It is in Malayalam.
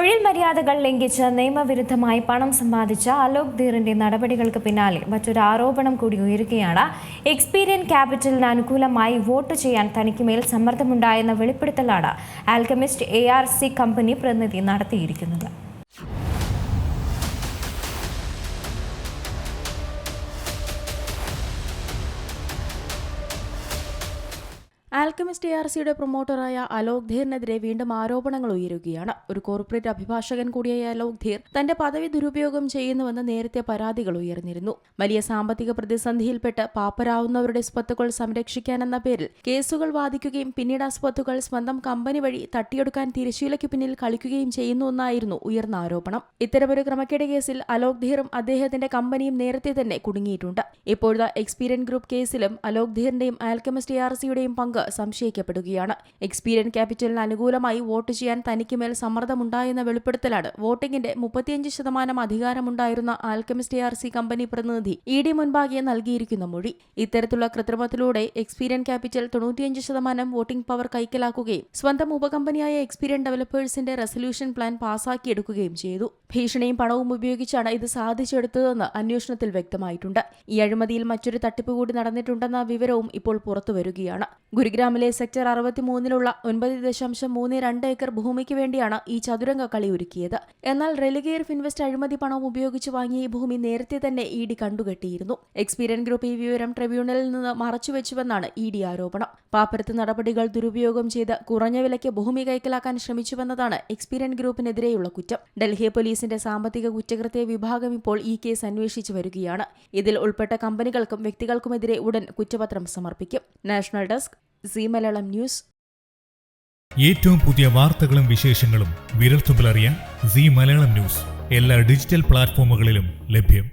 തൊഴിൽ മര്യാദകൾ ലംഘിച്ച് നിയമവിരുദ്ധമായി പണം സമ്പാദിച്ച അലോക് ധീറിന്റെ നടപടികൾക്ക് പിന്നാലെ മറ്റൊരു ആരോപണം കൂടി ഉയരുകയാണ്. എക്സ്പീരിയൻ ക്യാപിറ്റലിന് അനുകൂലമായി വോട്ട് ചെയ്യാൻ തനിക്കുമേൽ സമ്മർദ്ദമുണ്ടായെന്ന വെളിപ്പെടുത്തലാണ് ആൽക്കെമിസ്റ്റ് ARC കമ്പനി പ്രതിനിധി നടത്തിയിരിക്കുന്നത്. ആൽക്കെമിസ്റ്റ് ARCയുടെ പ്രൊമോട്ടറായ അലോക് ധീറിനെതിരെ വീണ്ടും ആരോപണങ്ങൾ ഉയരുകയാണ്. ഒരു കോർപ്പറേറ്റ് അഭിഭാഷകൻ കൂടിയായ അലോക് ധീർ തന്റെ പദവി ദുരുപയോഗം ചെയ്യുന്നുവെന്ന് നേരത്തെ പരാതികൾ ഉയർന്നിരുന്നു. വലിയ സാമ്പത്തിക പ്രതിസന്ധിയിൽപ്പെട്ട് പാപ്പരാവുന്നവരുടെ സ്വത്തുക്കൾ സംരക്ഷിക്കാനെന്ന പേരിൽ കേസുകൾ വാദിക്കുകയും പിന്നീട് ആ സ്വത്തുക്കൾ സ്വന്തം കമ്പനി വഴി തട്ടിയെടുക്കാൻ തിരശ്ശീലയ്ക്ക് പിന്നിൽ കളിക്കുകയും ചെയ്യുന്നുവെന്നായിരുന്നു ഉയർന്ന ആരോപണം. ഇത്തരമൊരു ക്രമക്കേട് കേസിൽ അലോക് ധീറും അദ്ദേഹത്തിന്റെ കമ്പനിയും നേരത്തെ തന്നെ കുടുങ്ങിയിട്ടുണ്ട്. ഇപ്പോഴത്തെ എക്സ്പീരിയൻ ഗ്രൂപ്പ് കേസിലും അലോക് ധീറിന്റെയും ആൽക്കെമിസ്റ്റ് ARCയുടെയും പങ്ക് സംശയിക്കപ്പെടുകയാണ്. എക്സ്പീരിയൻ ക്യാപിറ്റലിന് അനുകൂലമായി വോട്ട് ചെയ്യാൻ തനിക്കുമേൽ സമ്മർദ്ദമുണ്ടായെന്ന വെളിപ്പെടുത്തലാണ് വോട്ടിംഗിന്റെ 35% അധികാരമുണ്ടായിരുന്ന ആൽക്കെമിസ്റ്റ് ARC കമ്പനി പ്രതിനിധി ED മുൻപാകെ നൽകിയിരിക്കുന്ന മൊഴി. ഇത്തരത്തിലുള്ള കൃത്രിമത്തിലൂടെ എക്സ്പീരിയൻ ക്യാപിറ്റൽ 95% വോട്ടിംഗ് പവർ കൈക്കലാക്കുകയും സ്വന്തം ഉപകമ്പനിയായ എക്സ്പീരിയൻ ഡെവലപ്പേഴ്സിന്റെ റെസൊല്യൂഷൻ പ്ലാൻ പാസാക്കിയെടുക്കുകയും ചെയ്തു. ഭീഷണിയും പണവും ഉപയോഗിച്ചാണ് ഇത് സാധിച്ചെടുത്തതെന്ന് അന്വേഷണത്തിൽ വ്യക്തമായിട്ടുണ്ട്. ഈ അഴിമതിയിൽ മറ്റൊരു തട്ടിപ്പ് കൂടി നടന്നിട്ടുണ്ടെന്ന വിവരവും ഇപ്പോൾ പുറത്തുവരികയാണ്. ഗുരുഗ്രാമിലെ സെക്ടർ 63-ലുള്ള 9.32 ഏക്കർ ഭൂമിക്ക് വേണ്ടിയാണ് ഈ ചതുരംഗ കളി ഒരുക്കിയത്. എന്നാൽ റെലിഗേർ ഫിൻവെസ്റ്റ് അഴിമതി പണം ഉപയോഗിച്ച് വാങ്ങിയ ഈ ഭൂമി നേരത്തെ തന്നെ ED കണ്ടുകെട്ടിയിരുന്നു. എക്സ്പീരിയൻ ഗ്രൂപ്പ് ഈ വിവരം ട്രിബ്യൂണലിൽ നിന്ന് മറച്ചുവെച്ചുവെന്നാണ് ED ആരോപണം. പാപ്പരത്ത് നടപടികൾ ദുരുപയോഗം ചെയ്ത് കുറഞ്ഞ വിലയ്ക്ക് ഭൂമി കൈക്കലാക്കാൻ ശ്രമിച്ചുവെന്നതാണ് എക്സ്പീരിയൻ ഗ്രൂപ്പിനെതിരെയുള്ള കുറ്റം. ഡൽഹി പോലീസിന്റെ സാമ്പത്തിക കുറ്റകൃത്യ വിഭാഗം ഇപ്പോൾ ഈ കേസ് അന്വേഷിച്ചു വരികയാണ്. ഇതിൽ ഉൾപ്പെട്ട കമ്പനികൾക്കും വ്യക്തികൾക്കുമെതിരെ ഉടൻ കുറ്റപത്രം സമർപ്പിക്കും. National desk Zee Malayalam news. ഏറ്റവും പുതിയ വാർത്തകളും വിശേഷങ്ങളും വിരൽത്തുമ്പിലറിയാൻ സീ മലയാളം ന്യൂസ് എല്ലാ ഡിജിറ്റൽ പ്ലാറ്റ്ഫോമുകളിലും ലഭ്യം.